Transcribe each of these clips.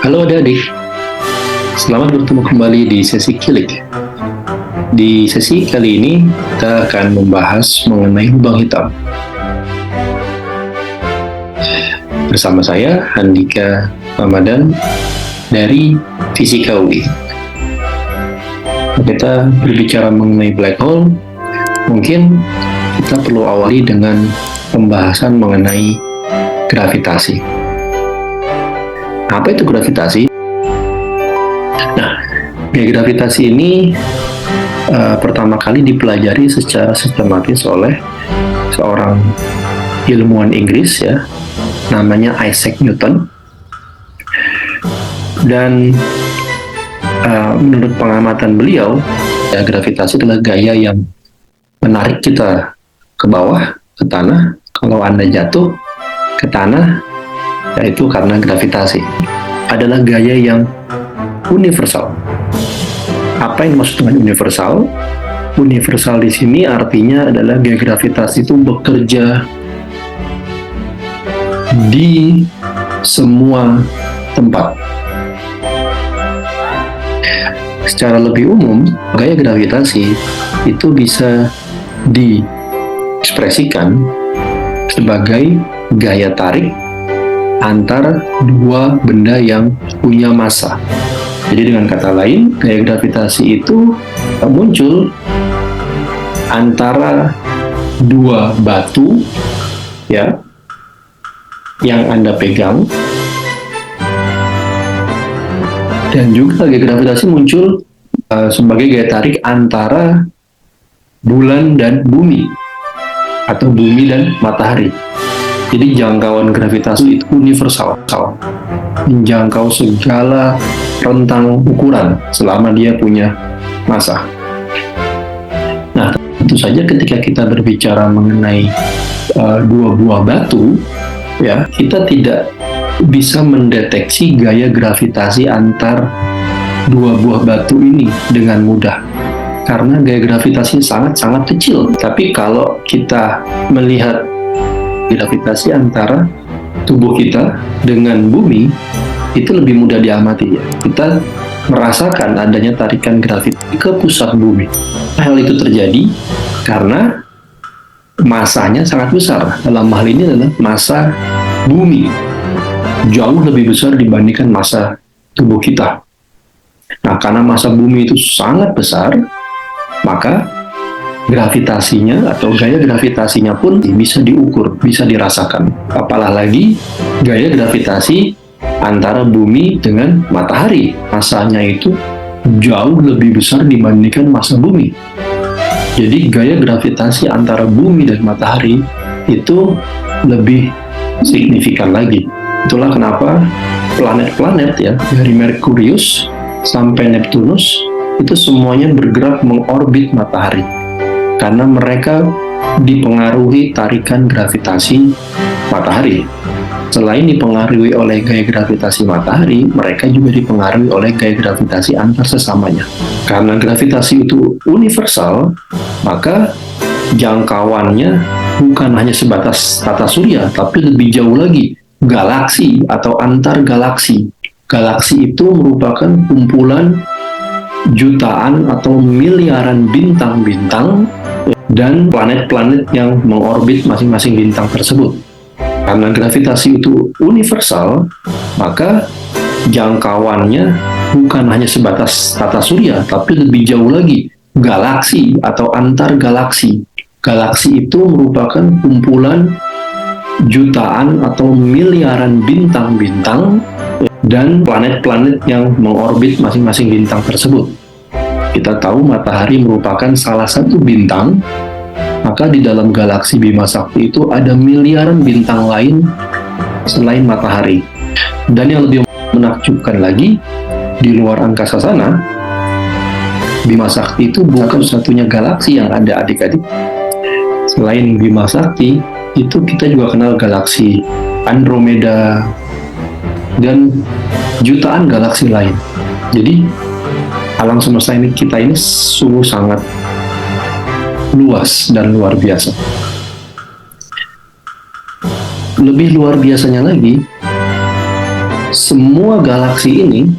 Halo adik-adik, selamat bertemu kembali di sesi Kilik. Di sesi kali ini kita akan membahas mengenai lubang hitam. Bersama saya, Handika Ramadan dari Fisika UI. Kita berbicara mengenai black hole, mungkin kita perlu awali dengan pembahasan mengenai gravitasi. Apa itu gravitasi? Nah, gravitasi ini pertama kali dipelajari secara sistematis oleh seorang ilmuwan Inggris ya, namanya Isaac Newton. Dan menurut pengamatan beliau, gravitasi adalah gaya yang menarik kita ke bawah, ke tanah. Kalau Anda jatuh ke tanah, yaitu karena gravitasi. Adalah gaya yang universal. Apa yang maksud dengan universal? Universal di sini artinya adalah gaya gravitasi itu bekerja di semua tempat. Secara lebih umum, gaya gravitasi itu bisa diekspresikan sebagai gaya tarik antar dua benda yang punya massa. Jadi dengan kata lain, gaya gravitasi itu muncul antara dua batu ya yang Anda pegang, dan juga gaya gravitasi muncul sebagai gaya tarik antara bulan dan bumi atau bumi dan matahari. Jadi jangkauan gravitasi itu universal, menjangkau segala rentang ukuran selama dia punya massa. Nah, tentu saja ketika kita berbicara mengenai dua buah batu, ya, kita tidak bisa mendeteksi gaya gravitasi antar dua buah batu ini dengan mudah, karena gaya gravitasi sangat-sangat kecil. Tapi kalau kita melihat gravitasi antara tubuh kita dengan bumi, itu lebih mudah diamati ya. Kita merasakan adanya tarikan gravitasi ke pusat bumi. Hal itu terjadi karena massanya sangat besar. Dalam hal ini adalah massa bumi jauh lebih besar dibandingkan massa tubuh kita. Nah, karena massa bumi itu sangat besar, maka gravitasinya atau gaya gravitasinya pun bisa diukur, bisa dirasakan. Apalah lagi gaya gravitasi antara bumi dengan matahari. Massanya itu jauh lebih besar dibandingkan massa bumi. Jadi gaya gravitasi antara bumi dan matahari itu lebih signifikan lagi. Itulah kenapa planet-planet ya, dari Merkurius sampai Neptunus itu semuanya bergerak mengorbit matahari, karena mereka dipengaruhi tarikan gravitasi matahari. Selain dipengaruhi oleh gaya gravitasi matahari, mereka juga dipengaruhi oleh gaya gravitasi antar sesamanya. Karena gravitasi itu universal, maka jangkauannya bukan hanya sebatas tata surya, tapi lebih jauh lagi, galaksi atau antar galaksi. Galaksi itu merupakan kumpulan jutaan atau miliaran bintang-bintang dan planet-planet yang mengorbit masing-masing bintang tersebut. Karena gravitasi itu universal, maka jangkauannya bukan hanya sebatas tata surya, tapi lebih jauh lagi, galaksi atau antar galaksi. Galaksi itu merupakan kumpulan jutaan atau miliaran bintang-bintang dan planet-planet yang mengorbit masing-masing bintang tersebut. Kita tahu matahari merupakan salah satu bintang, maka di dalam galaksi Bima Sakti itu ada miliaran bintang lain selain matahari. Dan yang lebih menakjubkan lagi, di luar angkasa sana, Bima Sakti itu bukan satunya galaksi yang ada, adik-adik. Selain Bima Sakti, itu kita juga kenal galaksi Andromeda dan jutaan galaksi lain. Jadi alam semesta ini kita ini sungguh sangat luas dan luar biasa. Lebih luar biasanya lagi, semua galaksi ini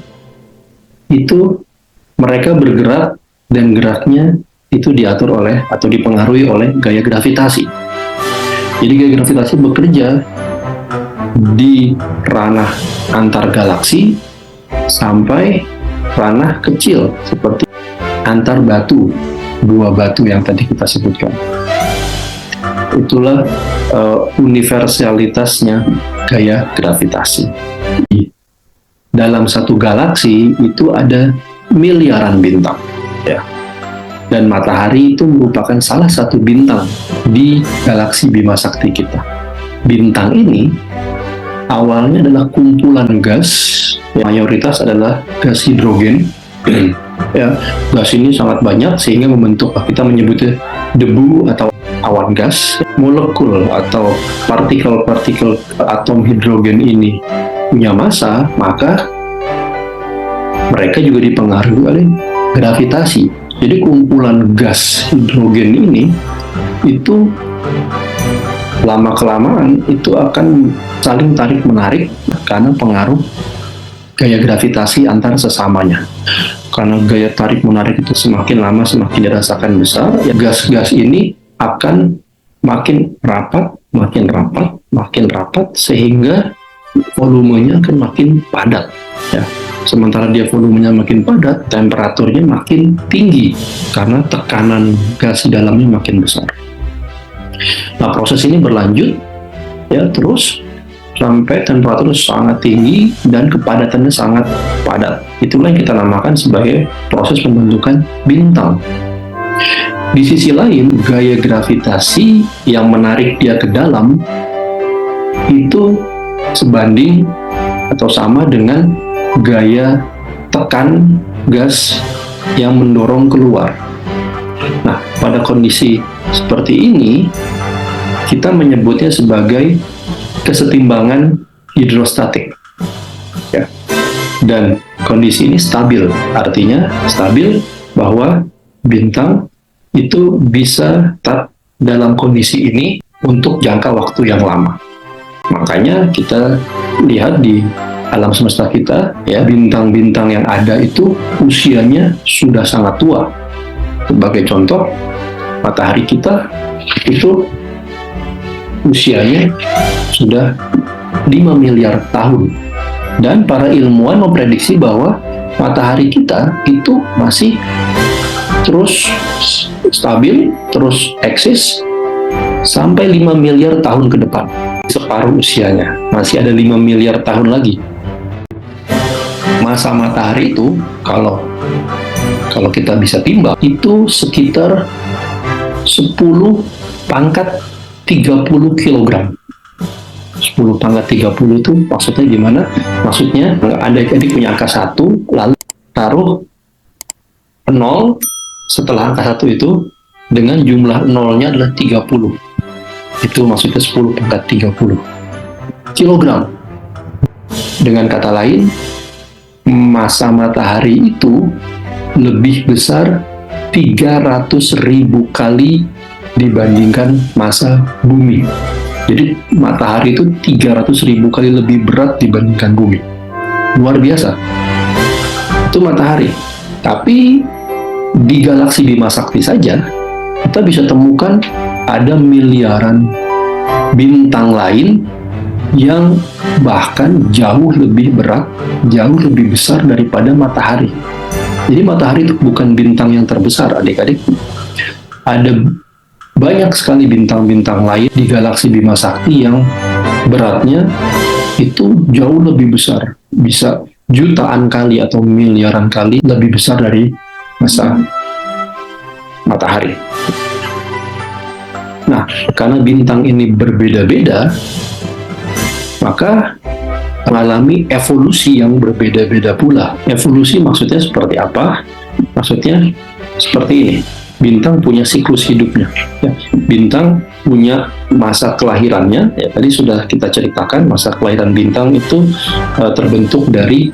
itu mereka bergerak dan geraknya itu diatur oleh atau dipengaruhi oleh gaya gravitasi. Jadi gaya gravitasi bekerja di ranah antar galaksi sampai ranah kecil seperti antar batu, dua batu yang tadi kita sebutkan. Itulah universalitasnya gaya gravitasi. Dalam satu galaksi itu ada miliaran bintang, ya. Dan matahari itu merupakan salah satu bintang di galaksi Bima Sakti kita. Bintang ini awalnya adalah kumpulan gas, mayoritas adalah gas hidrogen. Ya, gas ini sangat banyak sehingga membentuk, kita menyebutnya debu atau awan gas. Molekul atau partikel-partikel atom hidrogen ini punya massa, maka mereka juga dipengaruhi oleh gravitasi. Jadi kumpulan gas hidrogen ini itu lama-kelamaan itu akan saling tarik-menarik karena pengaruh gaya gravitasi antar sesamanya. Karena gaya tarik-menarik itu semakin lama semakin dirasakan besar, ya gas-gas ini akan makin rapat, makin rapat, sehingga volumenya akan makin padat. Ya. Sementara dia volumenya makin padat, temperaturnya makin tinggi karena tekanan gas di dalamnya makin besar. Nah, proses ini berlanjut ya terus sampai temperatur sangat tinggi dan kepadatannya sangat padat. Itulah yang kita namakan sebagai proses pembentukan bintang. Di sisi lain, gaya gravitasi yang menarik dia ke dalam itu sebanding atau sama dengan gaya tekan gas yang mendorong keluar. Nah, pada kondisi seperti ini, kita menyebutnya sebagai kesetimbangan hidrostatik. Ya. Dan kondisi ini stabil, artinya stabil bahwa bintang itu bisa tetap dalam kondisi ini untuk jangka waktu yang lama. Makanya kita lihat di alam semesta kita, ya, bintang-bintang yang ada itu usianya sudah sangat tua. Sebagai contoh, matahari kita itu usianya sudah 5 miliar tahun. Dan para ilmuwan memprediksi bahwa matahari kita itu masih terus stabil, terus eksis sampai 5 miliar tahun ke depan. Separuh usianya, masih ada 5 miliar tahun lagi. Masa matahari itu kalau kita bisa timbang itu sekitar 10 pangkat 30 kg. 10 pangkat 30 itu maksudnya gimana? Maksudnya adik-adik punya angka 1 lalu taruh 0 setelah angka 1 itu dengan jumlah nolnya adalah 30. Itu maksudnya 10 pangkat 30 kilogram. Dengan kata lain, massa matahari itu lebih besar 300.000 kali dibandingkan massa bumi. Jadi matahari itu 300.000 kali lebih berat dibandingkan bumi. Luar biasa. Itu matahari. Tapi di galaksi Bima Sakti saja kita bisa temukan ada miliaran bintang lain yang bahkan jauh lebih berat, jauh lebih besar daripada matahari. Jadi matahari itu bukan bintang yang terbesar, adik-adik. Ada banyak sekali bintang-bintang lain di galaksi Bima Sakti yang beratnya itu jauh lebih besar, bisa jutaan kali atau miliaran kali lebih besar dari massa matahari. Nah, karena bintang ini berbeda-beda, maka mengalami evolusi yang berbeda-beda pula. Evolusi maksudnya seperti apa? Maksudnya seperti ini. Bintang punya siklus hidupnya. Ya, bintang punya masa kelahirannya. Ya, tadi sudah kita ceritakan masa kelahiran bintang itu terbentuk dari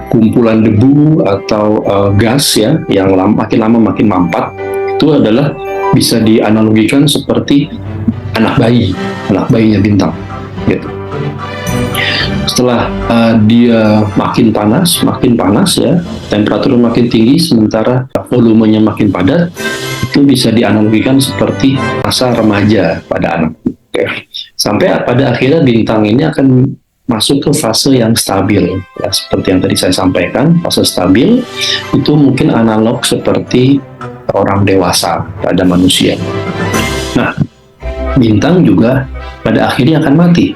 kumpulan debu atau gas ya, yang makin lama makin mampat. Itu adalah bisa dianalogikan seperti anak bayinya bintang. Gitu. setelah dia makin panas ya, temperatur makin tinggi sementara volumenya makin padat, itu bisa dianalogikan seperti masa remaja pada anak. Sampai pada akhirnya bintang ini akan masuk ke fase yang stabil, ya, seperti yang tadi saya sampaikan. Fase stabil itu mungkin analog seperti orang dewasa pada manusia. Nah, bintang juga pada akhirnya akan mati.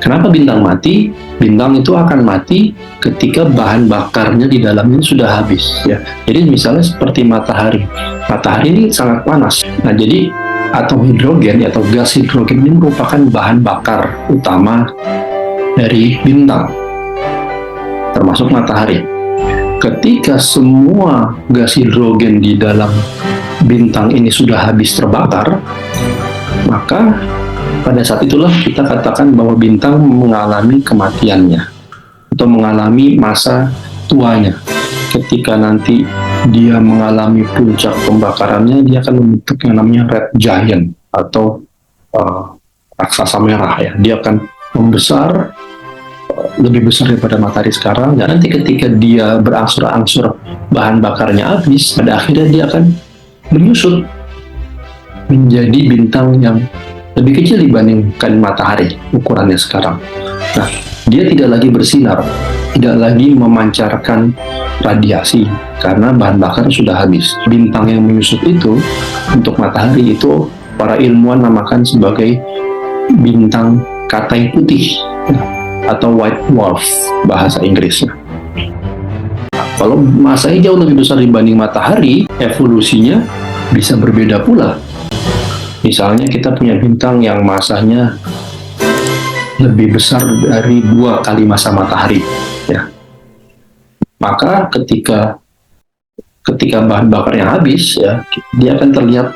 Kenapa bintang mati? Bintang itu akan mati ketika bahan bakarnya di dalamnya sudah habis, ya. Jadi misalnya seperti matahari. Matahari ini sangat panas. Nah, jadi atom hidrogen atau gas hidrogen ini merupakan bahan bakar utama dari bintang, termasuk matahari. Ketika semua gas hidrogen di dalam bintang ini sudah habis terbakar, maka pada saat itulah kita katakan bahwa bintang mengalami kematiannya atau mengalami masa tuanya. Ketika nanti dia mengalami puncak pembakarannya, dia akan membentuk yang namanya red giant atau raksasa merah, ya. Dia akan membesar, lebih besar daripada matahari sekarang, dan nanti ketika dia berangsur-angsur bahan bakarnya habis, pada akhirnya dia akan menyusut menjadi bintang yang lebih kecil dibandingkan matahari ukurannya sekarang. Nah, dia tidak lagi bersinar, tidak lagi memancarkan radiasi karena bahan bakar sudah habis. Bintang yang menyusut itu untuk matahari itu para ilmuwan namakan sebagai bintang katai putih, atau white dwarf bahasa Inggrisnya. Kalau masanya jauh lebih besar dibanding matahari, evolusinya bisa berbeda pula. Misalnya kita punya bintang yang masanya lebih besar dari 2 kali masa matahari, ya. Maka ketika bahan bakarnya habis, ya, dia akan terlihat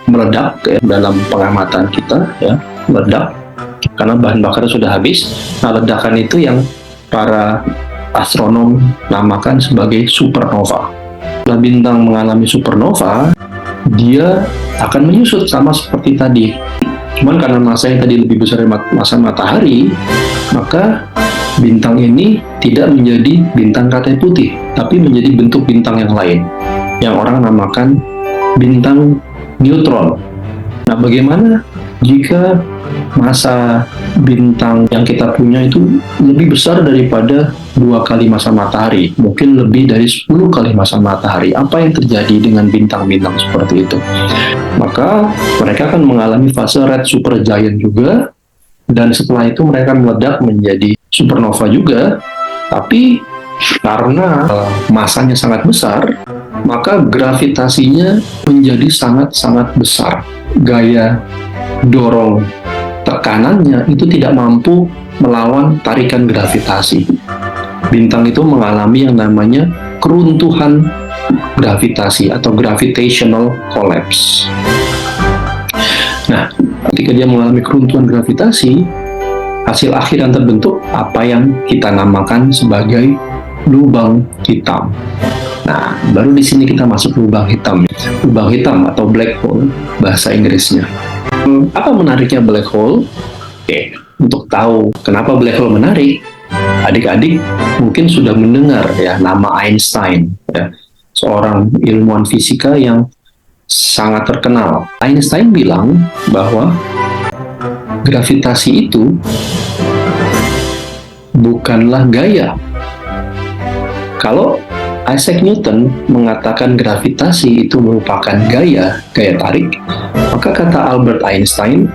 meledak, ya, dalam pengamatan kita, ya, meledak karena bahan bakarnya sudah habis. Nah, ledakan itu yang para astronom namakan sebagai supernova. Setelah bintang mengalami supernova, dia akan menyusut sama seperti tadi. Cuman karena masanya tadi lebih besar dari masa matahari, maka bintang ini tidak menjadi bintang katai putih, tapi menjadi bentuk bintang yang lain, yang orang namakan bintang neutron. Nah, bagaimana jika masa bintang yang kita punya itu lebih besar daripada 2 kali masa matahari, mungkin lebih dari 10 kali masa matahari? Apa yang terjadi dengan bintang-bintang seperti itu? Maka mereka akan mengalami fase red supergiant juga, dan setelah itu mereka meledak menjadi supernova juga. Tapi karena masanya sangat besar, maka gravitasinya menjadi sangat-sangat besar. Gaya dorong tekanannya itu tidak mampu melawan tarikan gravitasi. Bintang itu mengalami yang namanya keruntuhan gravitasi atau gravitational collapse. Nah, ketika dia mengalami keruntuhan gravitasi, hasil akhir yang terbentuk apa yang kita namakan sebagai lubang hitam. Nah, baru di sini kita masuk lubang hitam. Lubang hitam atau black hole bahasa Inggrisnya. Apa menariknya black hole? Oke, untuk tahu kenapa black hole menarik, adik-adik mungkin sudah mendengar, ya, nama Einstein, ya, seorang ilmuwan fisika yang sangat terkenal. Einstein bilang bahwa gravitasi itu bukanlah gaya. Kalau Isaac Newton mengatakan gravitasi itu merupakan gaya tarik, maka kata Albert Einstein,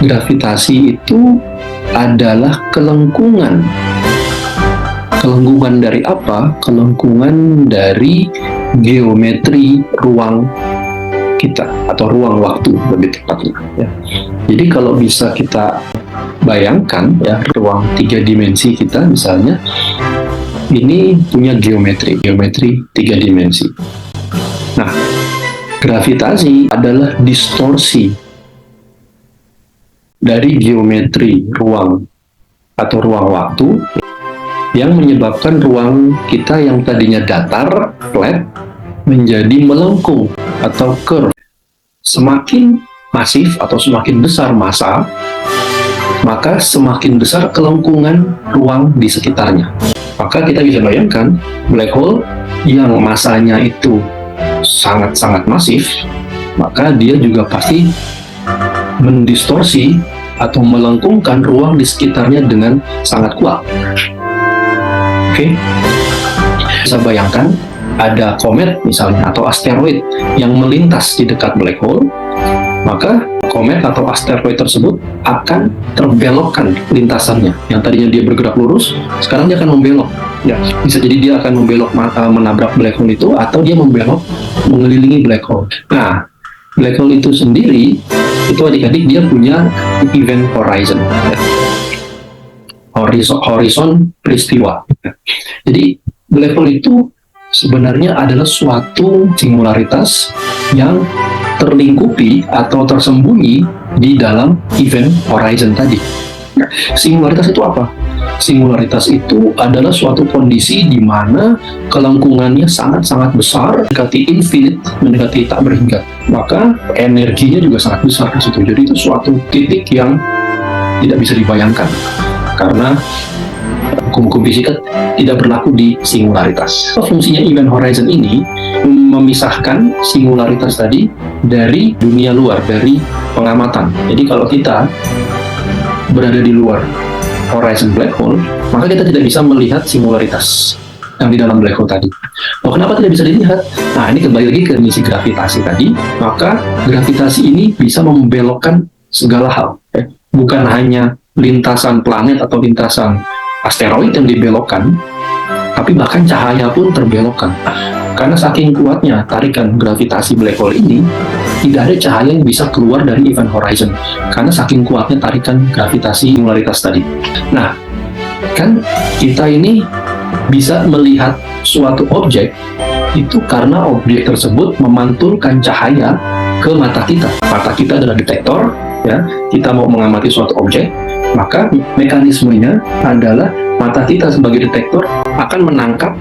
gravitasi itu adalah kelengkungan. Kelengkungan dari apa? Kelengkungan dari geometri ruang kita, atau ruang waktu lebih tepatnya, ya. Jadi kalau bisa kita bayangkan, ya, ruang 3 dimensi kita misalnya, ini punya geometri 3 dimensi. Nah, gravitasi adalah distorsi dari geometri ruang atau ruang waktu yang menyebabkan ruang kita yang tadinya datar, flat, menjadi melengkung atau curve. Semakin masif atau semakin besar massa, maka semakin besar kelengkungan ruang di sekitarnya. Maka kita bisa bayangkan black hole yang masanya itu sangat-sangat masif, maka dia juga pasti mendistorsi atau melengkungkan ruang di sekitarnya dengan sangat kuat. Oke, bisa bayangkan ada komet misalnya atau asteroid yang melintas di dekat black hole, maka komet atau asteroid tersebut akan terbelokkan lintasannya. Yang tadinya dia bergerak lurus, sekarang dia akan membelok. Ya, bisa jadi dia akan membelok menabrak black hole itu, atau dia membelok mengelilingi black hole. Nah, black hole itu sendiri, itu adik-adik dia punya event horizon. Ya. Horizon peristiwa. Ya. Jadi, black hole itu sebenarnya adalah suatu singularitas yang terlingkupi atau tersembunyi di dalam event horizon tadi. Nah, singularitas itu apa? Singularitas itu adalah suatu kondisi di mana kelengkungannya sangat-sangat besar, mendekati infinite, mendekati tak berhingga. Maka energinya juga sangat besar di situ. Jadi itu suatu titik yang tidak bisa dibayangkan karena hukum-hukum fisika tidak berlaku di singularitas. Fungsinya event horizon ini memisahkan singularitas tadi dari dunia luar, dari pengamatan. Jadi kalau kita berada di luar horizon black hole, maka kita tidak bisa melihat singularitas yang di dalam black hole tadi. Oh, kenapa tidak bisa dilihat? Nah, ini kembali lagi ke misi gravitasi tadi. Maka gravitasi ini bisa membelokkan segala hal. Bukan hanya lintasan planet atau lintasan asteroid yang dibelokkan, tapi bahkan cahaya pun terbelokkan. Karena saking kuatnya tarikan gravitasi black hole ini, tidak ada cahaya yang bisa keluar dari event horizon. Karena saking kuatnya tarikan gravitasi singularitas tadi. Nah, kan kita ini bisa melihat suatu objek itu karena objek tersebut memantulkan cahaya ke mata kita. Mata kita adalah detektor, ya. Kita mau mengamati suatu objek, maka mekanismenya adalah mata kita sebagai detektor akan menangkap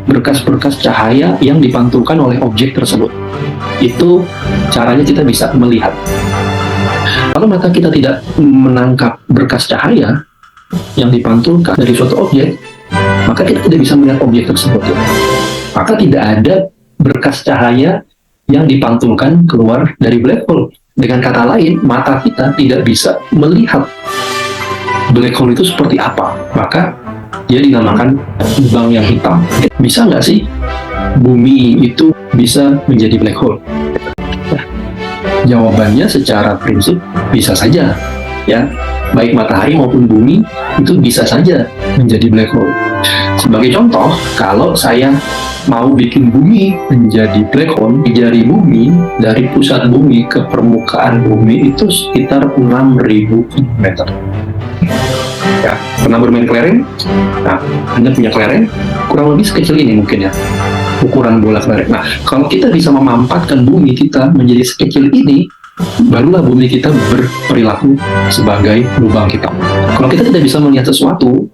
berkas-berkas cahaya yang dipantulkan oleh objek tersebut. Itu caranya kita bisa melihat. Kalau mata kita tidak menangkap berkas cahaya yang dipantulkan dari suatu objek, maka kita tidak bisa melihat objek tersebut. Maka tidak ada berkas cahaya yang dipantulkan keluar dari black hole. Dengan kata lain, mata kita tidak bisa melihat black hole itu seperti apa. Maka dia dinamakan lubang yang hitam. Bisa nggak sih bumi itu bisa menjadi black hole? Nah, jawabannya secara prinsip bisa saja, ya. Baik matahari maupun bumi itu bisa saja menjadi black hole. Sebagai contoh, kalau saya mau bikin bumi menjadi black hole, jari bumi dari pusat bumi ke permukaan bumi itu sekitar 6.000 km. Ya, pernah bermain kelereng? Nah, Anda punya kelereng kurang lebih sekecil ini mungkin ya, ukuran bola kelereng. Nah, kalau kita bisa memampatkan bumi kita menjadi sekecil ini, barulah bumi kita berperilaku sebagai lubang hitam. Kalau kita tidak bisa melihat sesuatu,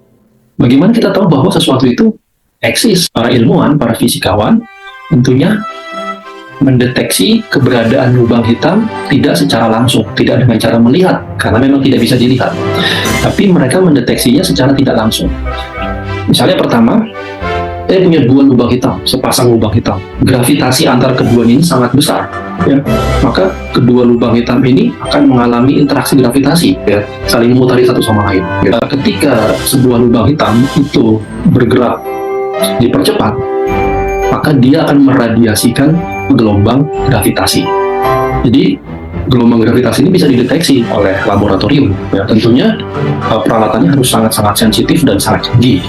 bagaimana kita tahu bahwa sesuatu itu eksis? Para ilmuwan, para fisikawan, tentunya mendeteksi keberadaan lubang hitam tidak secara langsung, tidak dengan cara melihat, karena memang tidak bisa dilihat. Tapi mereka mendeteksinya secara tidak langsung. Misalnya pertama, saya punya dua lubang hitam, sepasang lubang hitam. Gravitasi antar keduanya ini sangat besar, ya. Maka kedua lubang hitam ini akan mengalami interaksi gravitasi, ya, saling memutari satu sama lain. Ya. Ketika sebuah lubang hitam itu bergerak dipercepat, maka dia akan meradiasikan gelombang gravitasi. Jadi gelombang gravitasi ini bisa dideteksi oleh laboratorium. Ya, tentunya peralatannya harus sangat-sangat sensitif dan sangat canggih.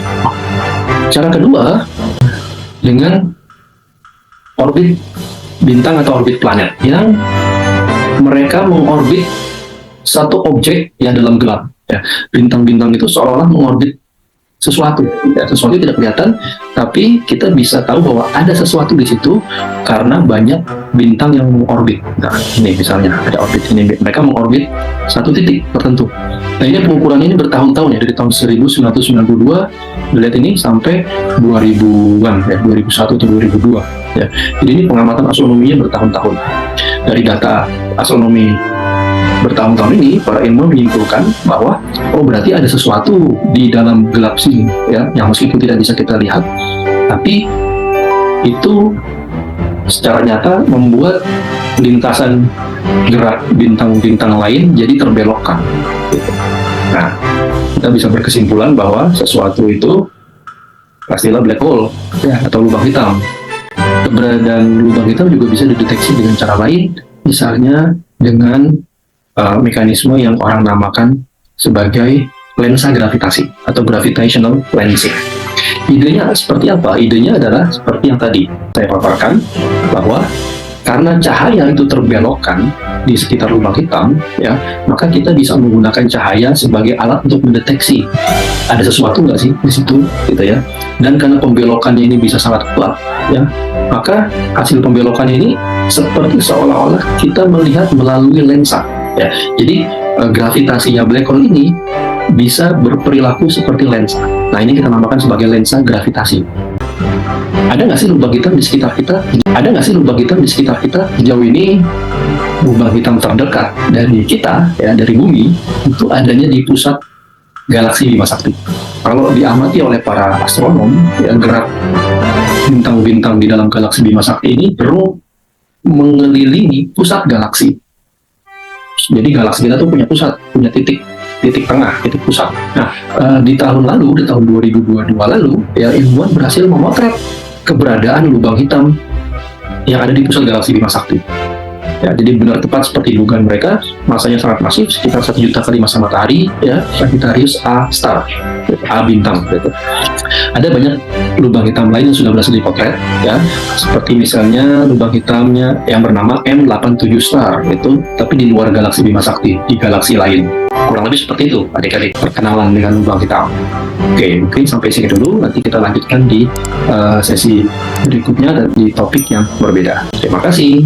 Cara kedua, dengan orbit bintang atau orbit planet yang mereka mengorbit satu objek yang dalam gelap. Ya, bintang-bintang itu seolah-olah mengorbit sesuatu, ya, sesuatu tidak kelihatan, tapi kita bisa tahu bahwa ada sesuatu di situ karena banyak bintang yang mengorbit. Nah, ini misalnya ada orbit ini, mereka mengorbit satu titik tertentu. Nah, ini pengukuran ini bertahun-tahun ya, dari tahun 1992 dilihat ini sampai 2000-an ya, 2001 atau 2002 ya. Jadi ini pengamatan astronominya bertahun-tahun. Dari data astronomi bertahun-tahun ini para ilmuwan menyimpulkan bahwa berarti ada sesuatu di dalam galaksi ya, yang meskipun tidak bisa kita lihat, tapi itu secara nyata membuat lintasan gerak bintang-bintang lain jadi terbelokkan. Gitu. Nah, kita bisa berkesimpulan bahwa sesuatu itu pastilah black hole ya, atau lubang hitam. Keberadaan lubang hitam juga bisa dideteksi dengan cara lain, misalnya dengan mekanisme yang orang namakan sebagai lensa gravitasi atau gravitational lensing. Idenya seperti apa? Idenya adalah seperti yang tadi saya paparkan, bahwa karena cahaya itu terbelokkan di sekitar lubang hitam, ya, maka kita bisa menggunakan cahaya sebagai alat untuk mendeteksi ada sesuatu nggak sih di situ, gitu ya. Dan karena pembelokannya ini bisa sangat kuat, ya, maka hasil pembelokan ini seperti seolah-olah kita melihat melalui lensa, ya. Jadi gravitasinya black hole ini bisa berperilaku seperti lensa. Nah, ini kita namakan sebagai lensa gravitasi. Ada nggak sih lubang hitam di sekitar kita? Ada nggak sih lubang hitam di sekitar kita? Sejauh ini, lubang hitam terdekat dari kita, ya, dari bumi, itu adanya di pusat galaksi Bima Sakti. Kalau diamati oleh para astronom, ya, gerak bintang-bintang di dalam galaksi Bima Sakti ini perlu mengelilingi pusat galaksi. Jadi galaksi kita tuh punya pusat, punya titik tengah, titik pusat. Nah, di tahun 2022 lalu, ya, ilmuwan berhasil memotret keberadaan lubang hitam yang ada di pusat galaksi Bima Sakti. Ya, jadi benar tepat seperti dugaan mereka, masanya sangat masif, sekitar 1 juta kali massa matahari, ya, Sagittarius A star, A bintang, gitu. Ada banyak lubang hitam lain yang sudah berhasil dipotret, ya, seperti misalnya lubang hitamnya yang bernama M87 star, itu, tapi di luar galaksi Bima Sakti, di galaksi lain. Kurang lebih seperti itu, adik-adik, perkenalan dengan lubang hitam. Oke, mungkin sampai sini dulu, nanti kita lanjutkan di sesi berikutnya dan di topik yang berbeda. Terima kasih.